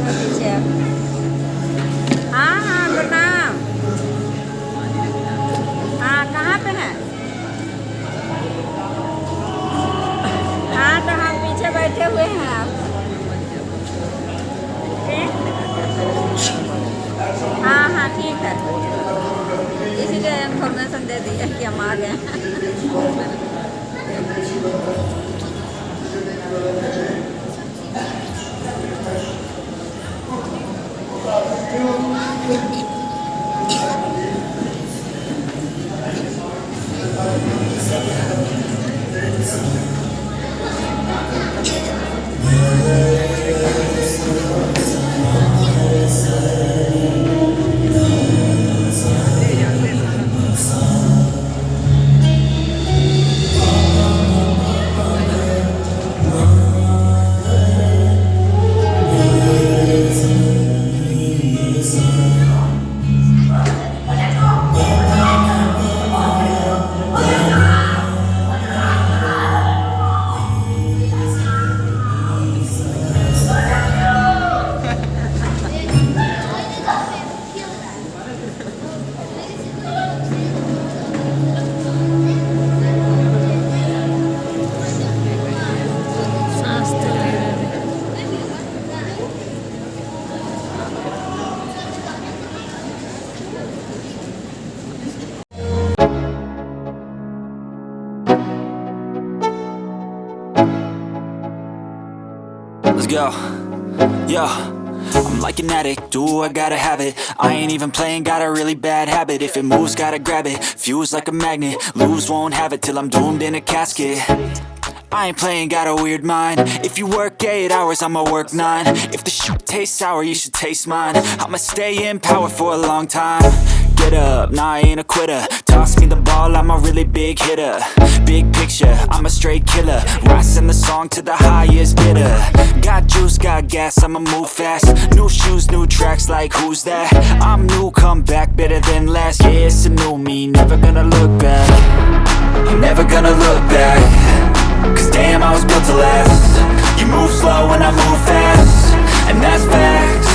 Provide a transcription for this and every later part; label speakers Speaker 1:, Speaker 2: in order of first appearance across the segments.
Speaker 1: पीछे। हाँ हाँ प्रणाम। हाँ कहाँ पे हैं? हाँ तो हम पीछे बैठे हुए हैं आप। हाँ हाँ ठीक है, इसीलिए इन्फॉर्मेशन दे दी है कि हम आ गए।
Speaker 2: Let's go. Yo, I'm like an addict, do I gotta have it. I ain't even playing, got a really bad habit. If it moves, gotta grab it, fuse like a magnet. Lose, won't have it till I'm doomed in a casket. I ain't playing, got a weird mind. If you work 8 hours, I'ma work 9. If the shit tastes sour, you should taste mine. I'ma stay in power for a long time. Get up, nah I ain't a quitter. Toss me the ball, I'm a really big hitter. Big picture, I'm a straight killer. Rising the song to the highest bidder. Got juice, got gas, I'ma move fast. New shoes, new tracks, like who's that? I'm new, come back, better than last. Yeah, it's a new me, never gonna look back. I'm never gonna look back. Cause damn, I was built to last. You move slow and I move fast, and that's facts.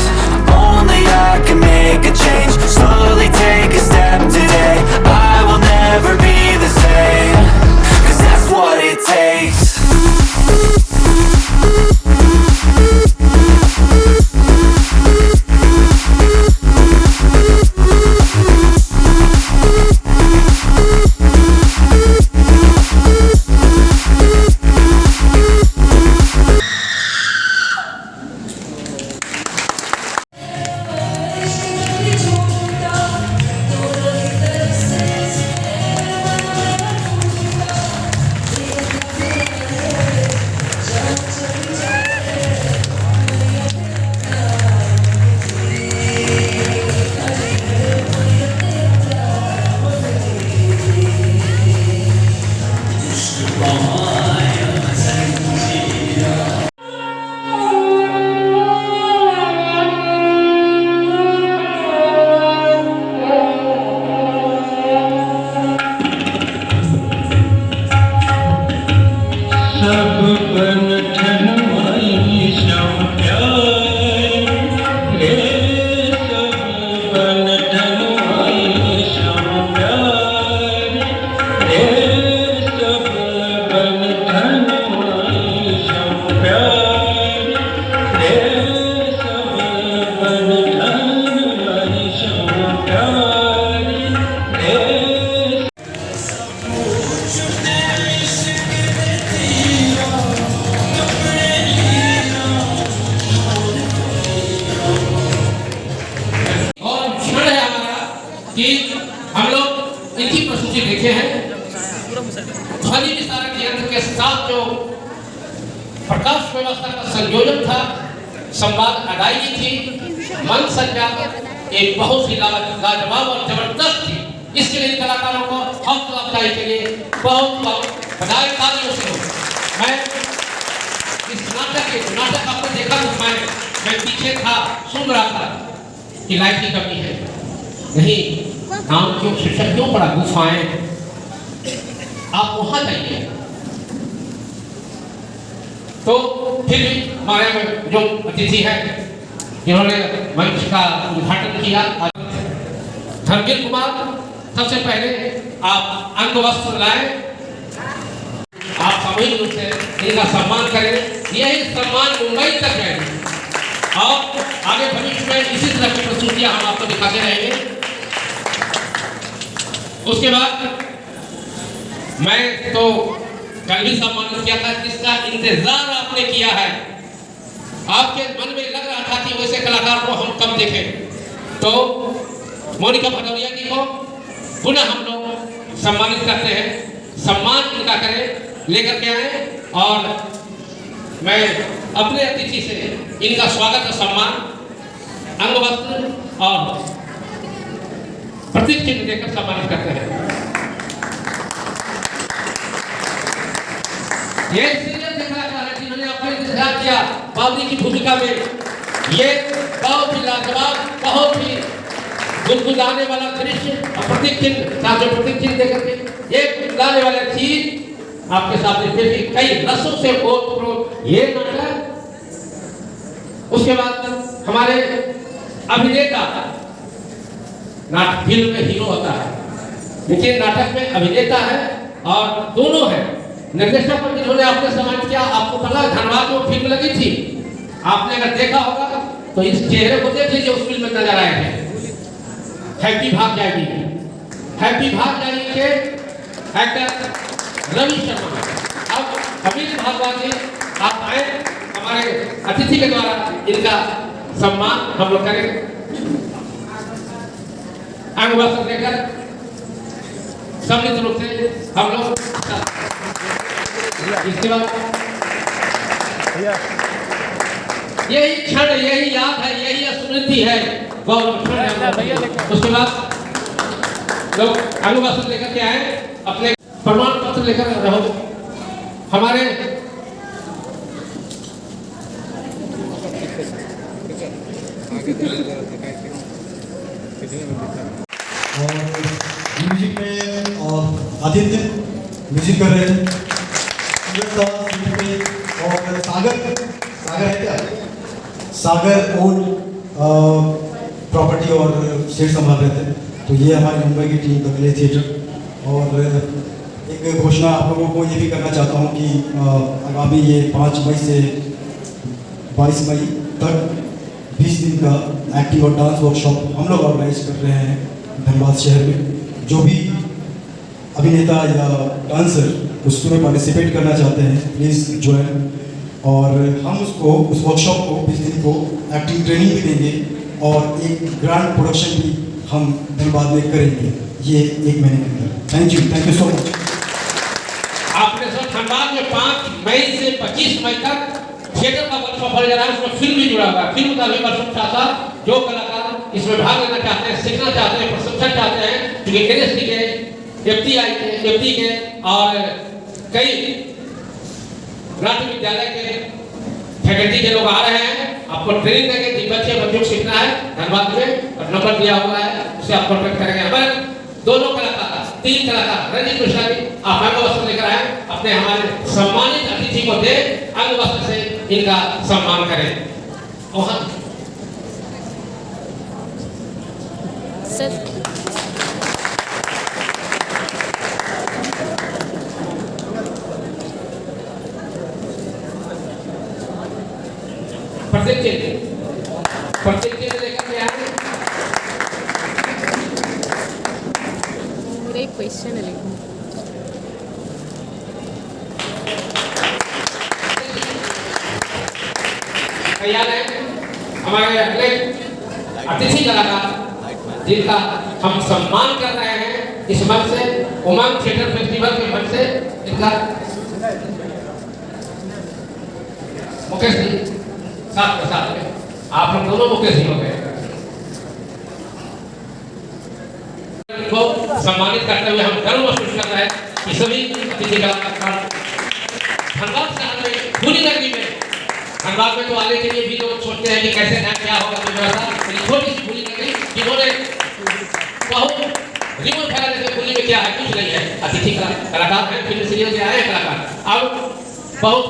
Speaker 2: Only I can make a change. Slowly take a step today. I will never be the same. Cause that's what it takes.
Speaker 3: कि हम लोग इनकी प्रस्तुति देखे हैं। ध्वनि विस्तारक यंत्र के साथ जो प्रकाश व्यवस्था का संयोजन था, संवाद अदायगी थी, मंच सज्जा एक बहुत ही लाजवाब और जबरदस्त थी। इसके लिए कलाकारों को हौसला अफजाई के लिए बहुत बहुत बधाई तालियों से। मैं इस नाटक आपने देखा तो मैं पीछे था, सुन रहा था कि लाइट की कमी है। नहीं, नाम क्यों शीर्षक क्यों पड़ा, गुफाएं। आप वहां जाइए तो फिर भी हमारे जो अतिथि है इन्होंने मंच का उद्घाटन किया। धर्मवीर कुमार, सबसे पहले आप अंग वस्त्र लाए, आप सामूहिक रूप से इनका सम्मान करें। यही सम्मान मुंबई तक जाएगी और आगे भविष्य में इसी तरह की प्रस्तुतियां हम आपको दिखाते रहेंगे। उसके बाद मैं तो कल भी सम्मानित किया था, जिसका इंतजार आपने किया है। आपके मन में लग रहा था कि वैसे कलाकार को हम कम देखें, तो मोनिका भदौरिया जी को पुनः हम लोग सम्मानित करते हैं। सम्मान इनका करें, लेकर के आए और मैं अपने अतिथि से इनका स्वागत और सम्मान अंग वस्त्र और प्रतीक चिन्ह देकर सम्मानित करते हैं। ये सीरियल कलाकार है जिन्होंने अपने इंतजार किया बाबरी की भूमिका में। ये बहुत ही लाजवाब, बहुत ही गुदगुदाने वाला दृश्य और प्रतीक चिन्ह, साथ में प्रतीक चिन्ह देकर के एक गुदगुदाने वाला चीज आपके सामने फिर भी कई रसों से ओतप्रोत ये नाटक। उसके बाद हमारे अभिनेता, नाटक फिल्म में हीरो होता है, लेकिन नाटक में अभिनेता है और दोनों है। निर्देशक पर जिन्होंने आपने सम्मानित किया, आपको पता धनबाद में फिल्म लगी थी, आपने अगर देखा होगा तो इस चेहरे को देख लीजिए, उस फिल्म में नजर आए थे। हैप्पी भाग जाएगी, हैप्पी भाग जाएगी के एक्टर रवि शर्मा। अब अमित भागवत जी आप आए, हमारे अतिथि के द्वारा इनका सम्मान हम लोग करेंगे अंग वस्त्र देकर। सम्मिलित रूप से हम लोग इसके बाद यही क्षण, यही याद है, यही स्मृति है, गौरव क्षण है। उसके बाद लोग अंग वस्त्र लेकर के आए, अपने प्रमाण पत्र लेकर रहो। हमारे
Speaker 4: म्यूजिक में आदित्य म्यूजिक कर रहे थे, और सागर है क्या, सागर ओल्ड प्रॉपर्टी और सेट संभाल रहे थे। तो ये हमारी मुंबई की टीम बगले थिएटर। और एक घोषणा आप लोगों को ये भी करना चाहता हूँ कि आगामी ये 5 मई से 22 मई तक 20 दिन का एक्टिंग और डांस वर्कशॉप हम लोग ऑर्गेनाइज कर रहे हैं धनबाद शहर में। जो भी अभिनेता या डांसर उसमें पार्टिसिपेट करना चाहते हैं, प्लीज़ ज्वाइन। और हम उसको, उस वर्कशॉप को, 20 दिन को एक्टिंग ट्रेनिंग भी देंगे और एक ग्रैंड प्रोडक्शन भी हम धनबाद में करेंगे ये 1 महीने के अंदर। Thank you so much.
Speaker 3: आपने सर धनबाद में 5 मई से 25 मई तक थिएटर का वर्कशॉप हो रहा है, उसमें फिल्म भी जुड़ा हुआ है। फिल्म का भी वर्कशॉप था। जो कलाकार इसमें भाग लेना चाहते हैं, सीखना चाहते हैं, प्रशिक्षण चाहते हैं, क्योंकि NSD के, FTI के और कई नाट्य विद्यालय के फैकल्टी के लोग आ रहे हैं, आपको ट्रेनिंग देंगे। जिन बच्चों को सीखना है धनबाद में और नंबर दिया हुआ है, उससे आप कॉन्टेक्ट करेंगे। हमारे दोनों कलाकार, 3 कलाकार, रंजीत मिश्रा जी आप अंग वस्त्र लेकर आए, अपने हमारे सम्मानित अतिथि को दे अंग वस्त्र से इनका सम्मान करें। प्रत्येक चिन्ह लेकर के आए।
Speaker 5: मेरा एक क्वेश्चन है लेकिन
Speaker 3: तैयार है हमारे अगले अतिथि कलाकार जिनका हम सम्मान कर रहे हैं इस मंच से, उमंग थिएटर फेस्टिवल के मंच से। इनका मुकेश जी साथ में आप लोग दोनों मुकेश जी हो गए। को सम्मानित करते हुए हम गर्व महसूस कर रहे हैं कि सभी अतिथि कलाकार धनबाद शहर में, पूरी नगरी में, धनबाद में तो आने के लिए भी लोग सोचते हैं कि कैसे क्या होगा, तो व्यवस्था छोटी सी पूरी नगरी जिन्होंने बहुत रिमोट फैला देते पूरी में क्या है, कुछ नहीं है। अतिथि कलाकार हैं, फिल्म सीरियल से आए कलाकार। अब बहुत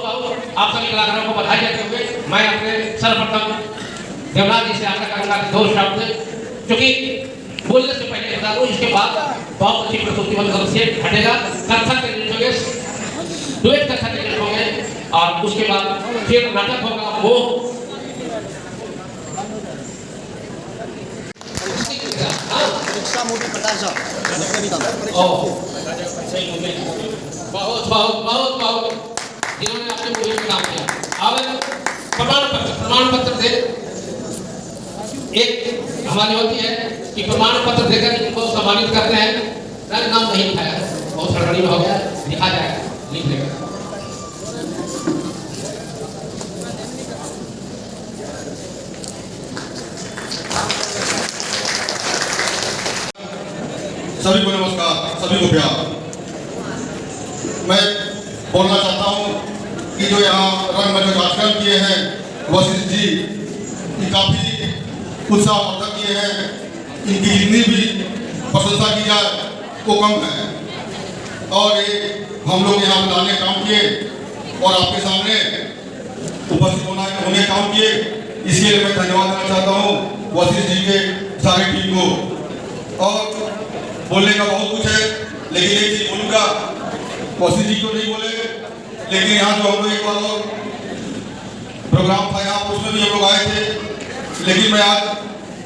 Speaker 3: आप सभी कलाकारों को बधाई देते हुए मैं अपने सर्वप्रथम देवराज जी से आगे करूंगा 2 शब्द, क्योंकि बोलने से पहले बता दूं इसके बाद बहुत अच्छी प्रस्तुति वाली तरफ से हटेगा। कथक के होंगे, डुएट कथक के होंगे, और उसके बाद फिर नाटक होगा वो बहुत बहुत बहुत बहुत जिन्होंने अपने मूवी में काम किया। अब प्रमाण पत्र दे, एक हमारी होती है कि प्रमाण पत्र देकर इनको सम्मानित करते हैं। मेरा नाम नहीं लिखाया, बहुत हड़बड़ी में हो गया, लिखा जाएगा, लिख लेगा।
Speaker 5: सभी को नमस्कार, सभी को प्यार। मैं बोलना चाहता हूँ कि जो यहाँ रंगमंच में कार्यक्रम किए हैं वशिष्ठ जी, काफ़ी उत्साहवर्धक किए हैं। इनकी जितनी भी प्रशंसा की जाए वो कम है, और ये हम लोग यहाँ बुलाने काम किए और आपके सामने उपस्थित होने काम किए। इसके लिए मैं धन्यवाद देना चाहता हूँ वशिष्ठ जी के सारी टीम को। और बोलने का बहुत कुछ है, लेकिन एक चीज बोलूँगा, वशिष्ठ जी तो नहीं बोले, लेकिन यहाँ जो हम लोग एक बार और प्रोग्राम था यहाँ, उसमें भी हम लोग आए थे। लेकिन मैं आज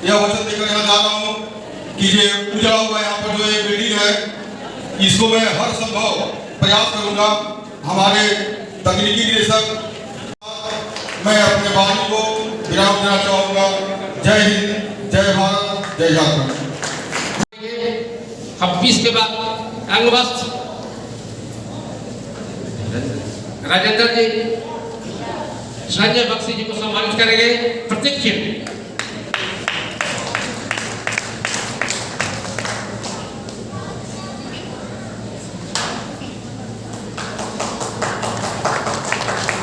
Speaker 5: यह वचन देकर यहाँ जा रहा हूँ कि ये उजड़ा हुआ यहाँ पर जो ये बिल्डिंग है, इसको मैं हर संभव प्रयास करूँगा। हमारे तकनीकी निदेशक, मैं अपने वाणी को विराम देना चाहूँगा। जय हिंद, जय भारत, जय झारखंड।
Speaker 3: 26 के बाद अंगवस्त्र राजेंद्र जी संजय बख्शी जी को सम्मानित करेंगे। प्रतीक चिन्ह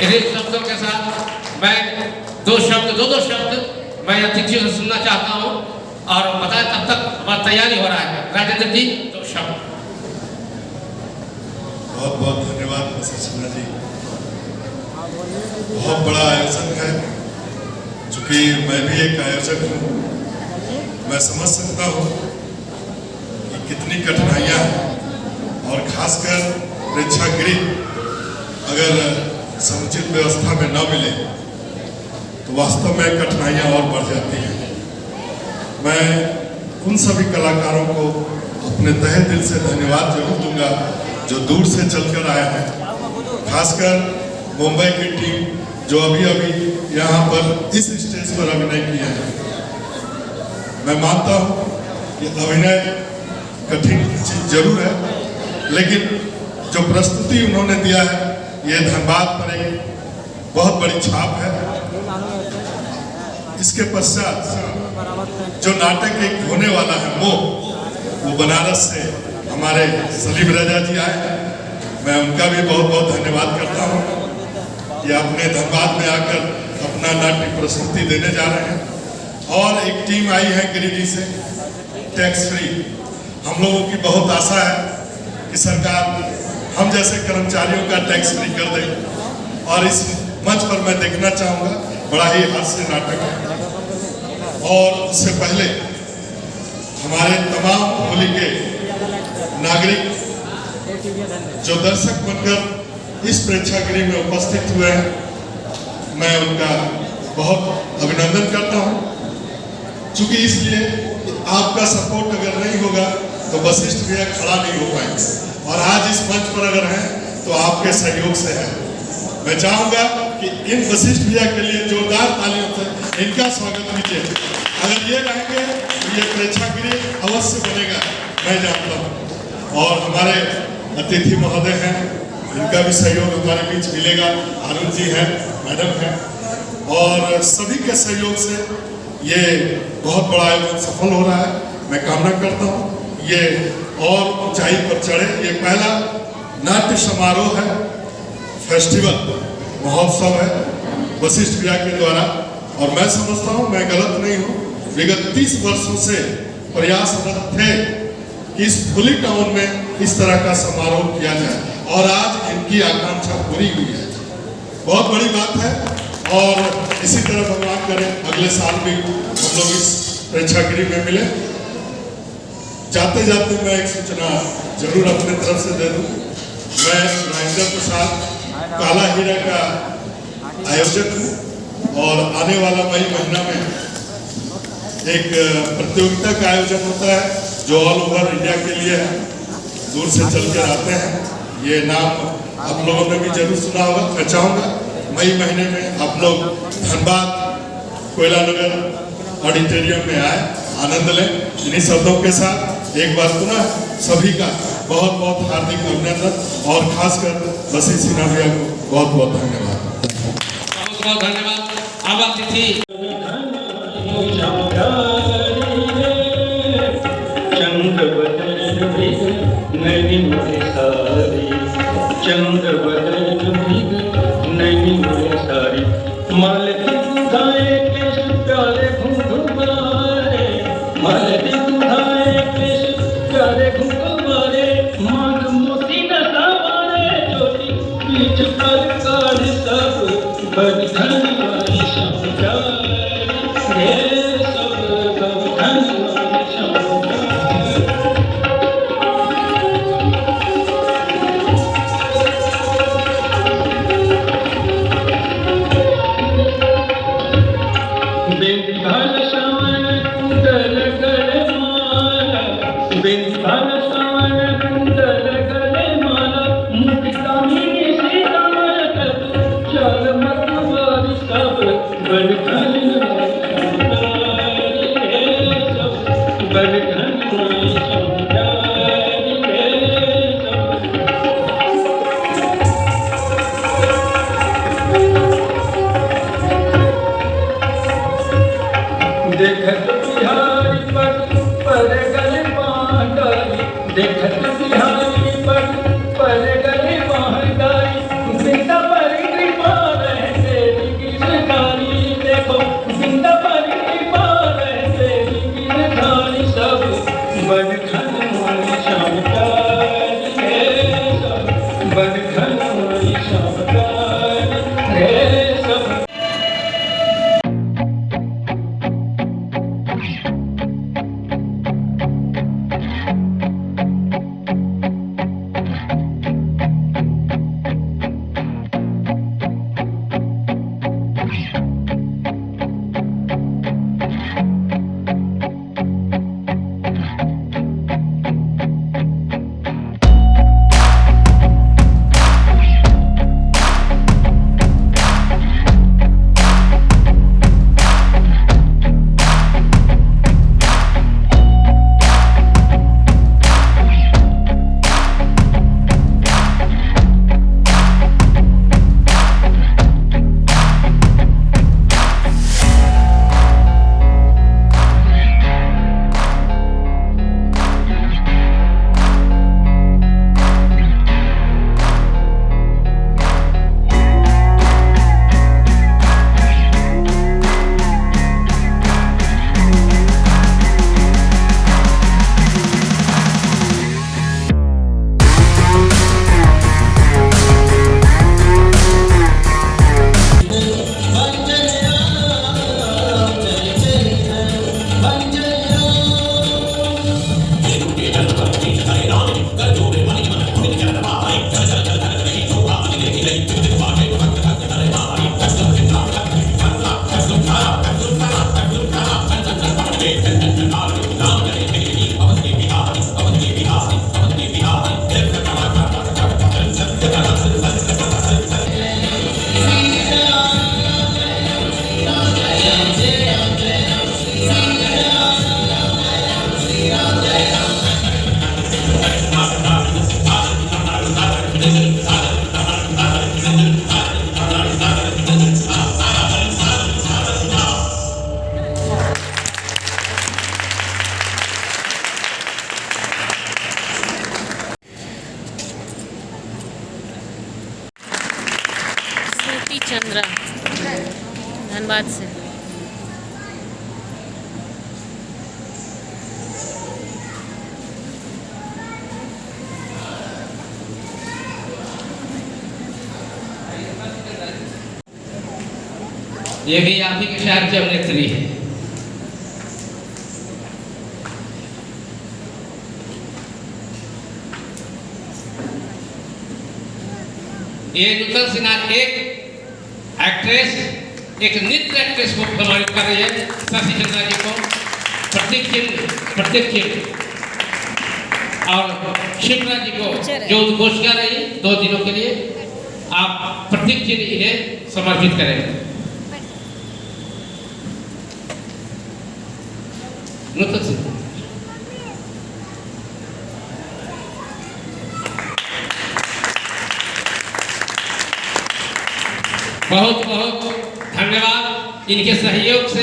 Speaker 3: इन्हीं शब्दों के साथ मैं दो शब्द मैं अतिथि से सुनना चाहता हूँ, और बताएं तब तक हमारी तैयारी हो रहा है। राजेंद्र जी 2 शब्द।
Speaker 6: बहुत बहुत धन्यवाद वशिष्ठ जी। बहुत बड़ा आयोजन है, चूंकि मैं भी एक आयोजक हूँ, मैं समझ सकता हूँ कि कितनी कठिनाइयाँ हैं, और खासकर प्रेक्षागृह अगर समुचित व्यवस्था में न मिले तो वास्तव में कठिनाइयाँ और बढ़ जाती हैं। मैं उन सभी कलाकारों को अपने तहे दिल से धन्यवाद जरूर दूंगा जो दूर से चलकर आए हैं, खासकर मुंबई की टीम जो अभी यहाँ पर इस स्टेज पर अभिनय किया है। मैं मानता हूँ कि अभिनय कठिन चीज जरूर है, लेकिन जो प्रस्तुति उन्होंने दिया है ये धनबाद पर एक बहुत बड़ी छाप है। इसके पश्चात जो नाटक एक होने वाला है वो बनारस से हमारे सलीम रजा जी आए हैं। मैं उनका भी बहुत बहुत धन्यवाद करता हूँ कि अपने धनबाद में आकर अपना नाट्य प्रस्तुति देने जा रहे हैं। और एक टीम आई है गिरिडीह से, टैक्स फ्री। हम लोगों की बहुत आशा है कि सरकार हम जैसे कर्मचारियों का टैक्स फ्री कर दे, और इस मंच पर मैं देखना चाहूँगा, बड़ा ही हास्य नाटक है। और उससे पहले हमारे तमाम होली के नागरिक जो दर्शक बनकर इस प्रेक्षागृह में उपस्थित हुए हैं, मैं उनका बहुत अभिनंदन करता हूं। चूंकि इसलिए आपका सपोर्ट अगर नहीं होगा तो वशिष्ठ भैया खड़ा नहीं हो पाएंगे, और आज इस मंच पर अगर हैं तो आपके सहयोग से है। मैं चाहूंगा कि इन वशिष्ठ भैया के लिए जोरदार तालियों से इनका स्वागत कीजिए। अगर ये रहेंगे तो ये प्रेक्षागृह अवश्य बनेगा, मैं जानता हूँ। और हमारे अतिथि महोदय हैं, इनका भी सहयोग हमारे बीच मिलेगा। अरुण जी हैं, मैडम हैं, और सभी के सहयोग से ये बहुत बड़ा आयोजन सफल हो रहा है। मैं कामना करता हूँ ये और ऊंचाई पर चढ़े। ये पहला नाट्य समारोह है, फेस्टिवल महोत्सव है वशिष्ठ भैया के द्वारा, और मैं समझता हूँ मैं गलत नहीं हूँ। विगत 30 वर्षों से प्रयासरत थे कि इस फुली टाउन में इस तरह का समारोह किया जाए, और आज इनकी आकांक्षा पूरी हुई है। बहुत बड़ी बात है। और इसी तरह भगवान करे अगले साल भी हम लोग इस प्रेक्षागृह में मिले। जाते जाते मैं एक सूचना जरूर अपने तरफ से दे दूं। मैं राजेंद्र प्रसाद काला हीरा का आयोजक हूँ और आने वाला मई महीना में एक प्रतियोगिता का आयोजन होता है जो ऑल ओवर इंडिया के लिए है, दूर से चल कर आते हैं। ये नाम आप लोगों ने भी जरूर सुना होगा। मैं चाहूँगा मई महीने में आप लोग धनबाद कोयला नगर ऑडिटोरियम में आए, आनंद लें। इन्हीं शब्दों के साथ एक बार पुनः सभी का बहुत बहुत हार्दिक अभिनंदन और खासकर वसी सिन्हा भैया को बहुत बहुत धन्यवाद।
Speaker 3: बहुत बहुत धन्यवाद। अब अतिथि
Speaker 7: चंद्र बदन भीग नैनी मुझे सारी, चंद्र बदन भीग नैनी मुझे सारी, मालती दुधाए केश प्यारे घुंघुमारे, मालती दुधाए केश प्यारे घुंघुमारे, मांग मोती न सावारे ज्योति बीच पर काढ़ सब बंधन वाली शमचारी, हे सब बंधन वाली शमचारी। देखत बिहारी पर गले बांधारी, देखत बिहारी पर गले बांधारी, बिंदा पर कृपा रहे तेरी गिरधारी, देखो बिंदा पर कृपा रहे तेरी गिरधारी, सब बंधन वाली शमचारी, हे सब बंधन वाली शमचारी, हे सब।
Speaker 3: ये भी आप ही के शहर की अभिनेत्री है। ये नूतन सिन्हा एक एक्ट्रेस, एक नृत्य एक्ट्रेस को प्रमाणित कर रही है। शशि चंद्रा जी को प्रतीक चिन्ह और शिप्रा जी को जो उद्घोषिका रही 2 दिनों के लिए, आप प्रतीक चिन्ह इन्हें समर्पित करेंगे। नूतन सिन्हा बहुत बहुत धन्यवाद। इनके सहयोग से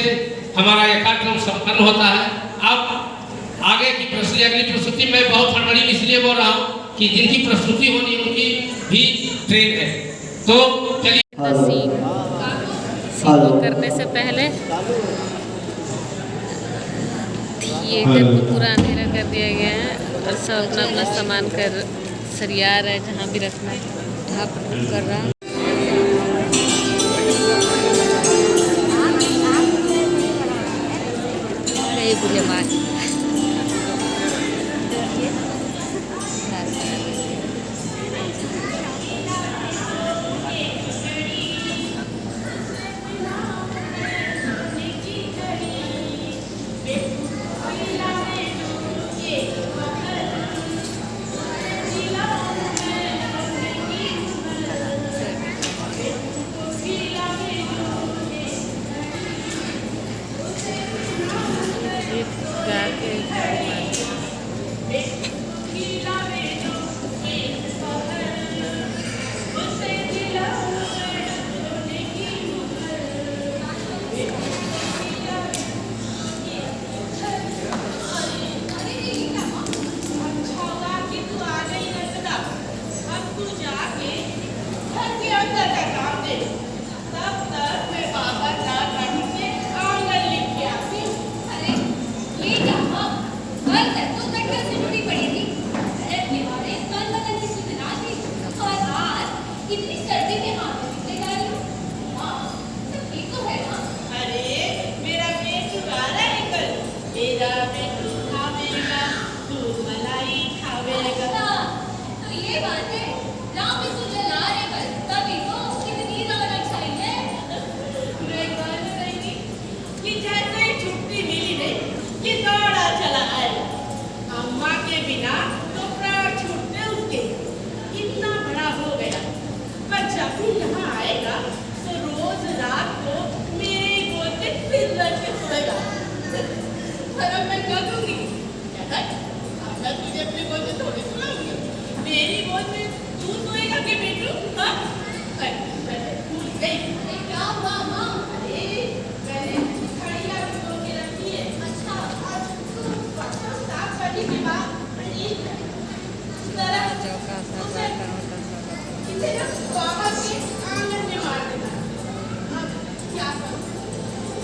Speaker 3: हमारा यह कार्यक्रम संपन्न होता है। अब आगे की प्रस्तुति, अगली प्रस्तुति में बहुत हड़बड़ी इसलिए बोल रहा हूँ कि जिनकी प्रस्तुति होनी उनकी भी ट्रेन है। तो चलिए
Speaker 8: सीन करने से पहले थिएटर को पूरा अंधेरा कर दिया गया है और सब अपना अपना सामान कर सरिया रहा है, जहाँ भी रखना है ढाप कर रहा है।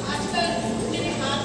Speaker 9: आजकल मेरे हाथ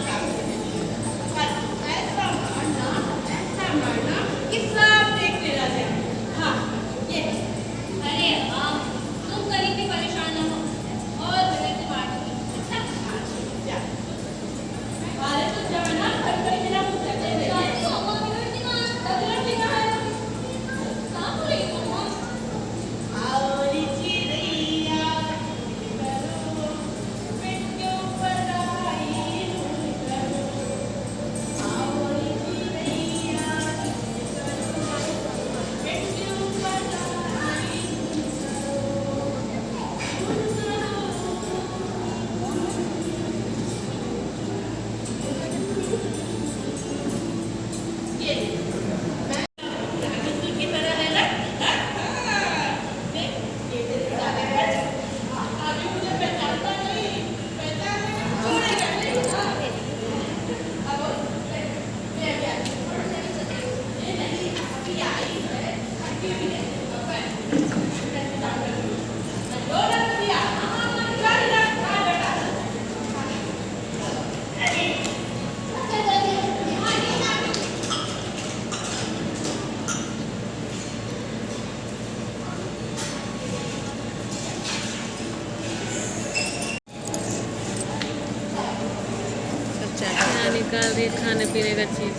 Speaker 8: निकाल दिए खाने पीने का चीज।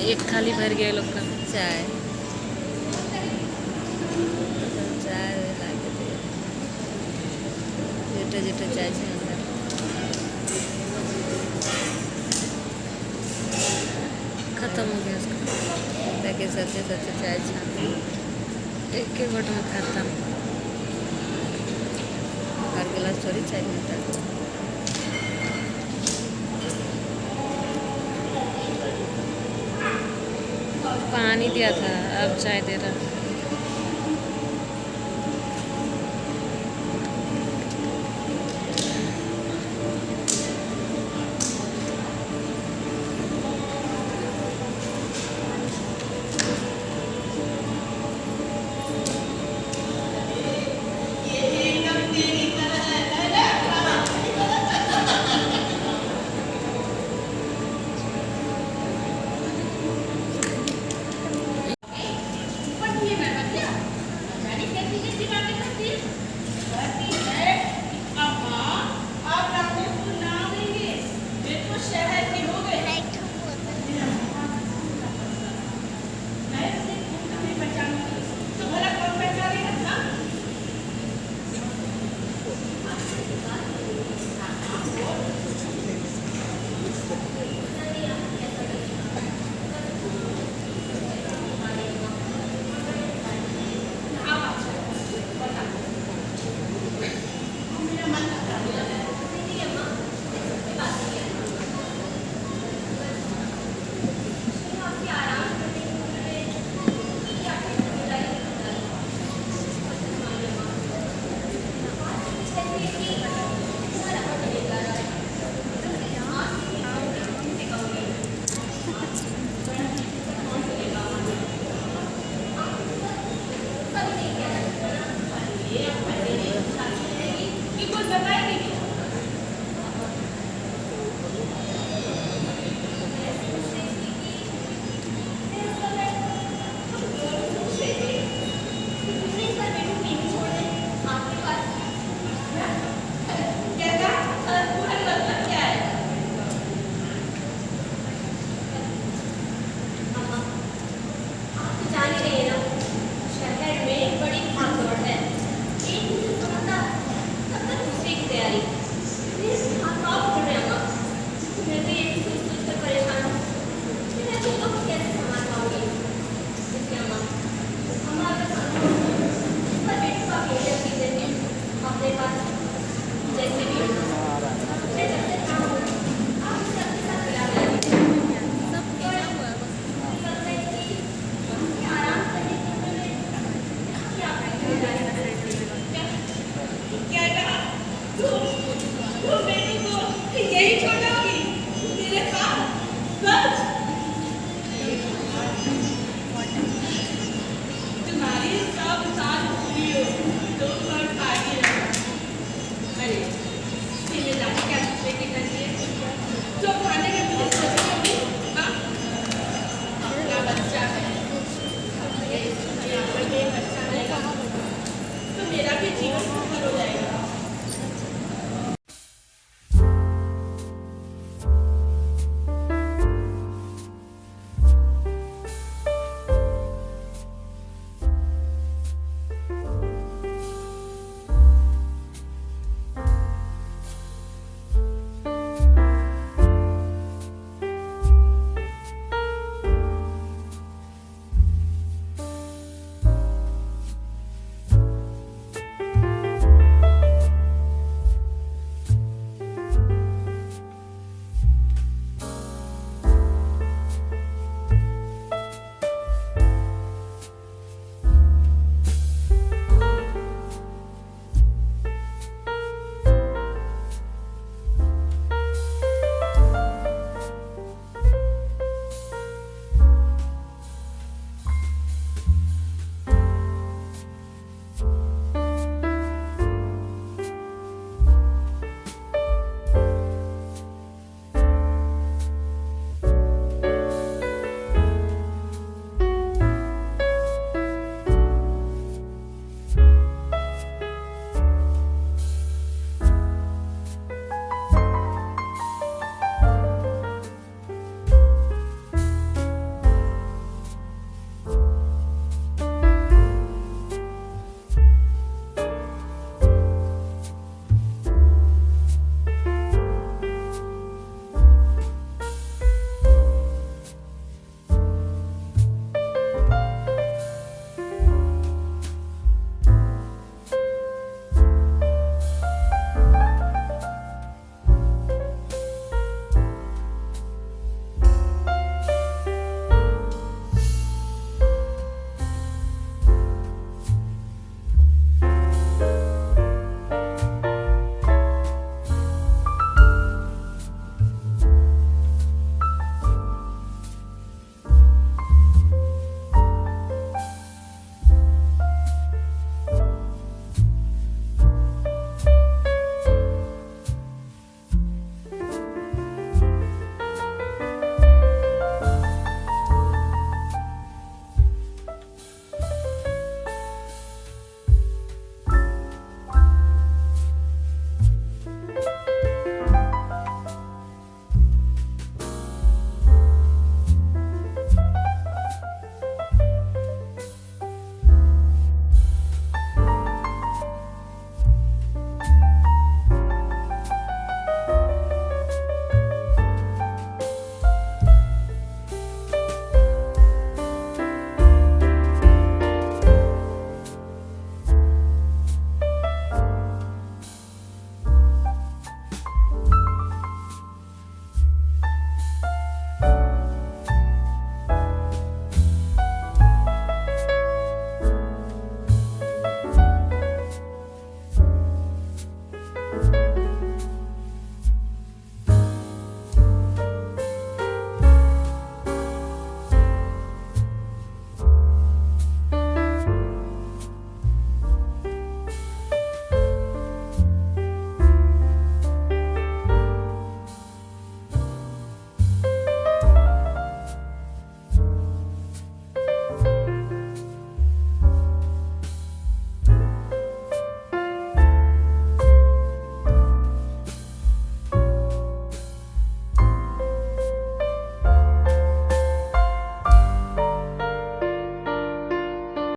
Speaker 8: एक थाली भर गया लोग का।
Speaker 1: चाय चाय लाके दे जेठे जेठे चाय छे अंदर
Speaker 8: खत्म हो गया उसका।
Speaker 1: ताकि सच्चे सच्चे चाय छान
Speaker 8: एक एक घोट में खत्म।
Speaker 1: हर गिलास थोड़ी चाय मिलता है।
Speaker 8: पानी दिया था अब चाय दे रहा।
Speaker 9: तो मेरा भी जीवन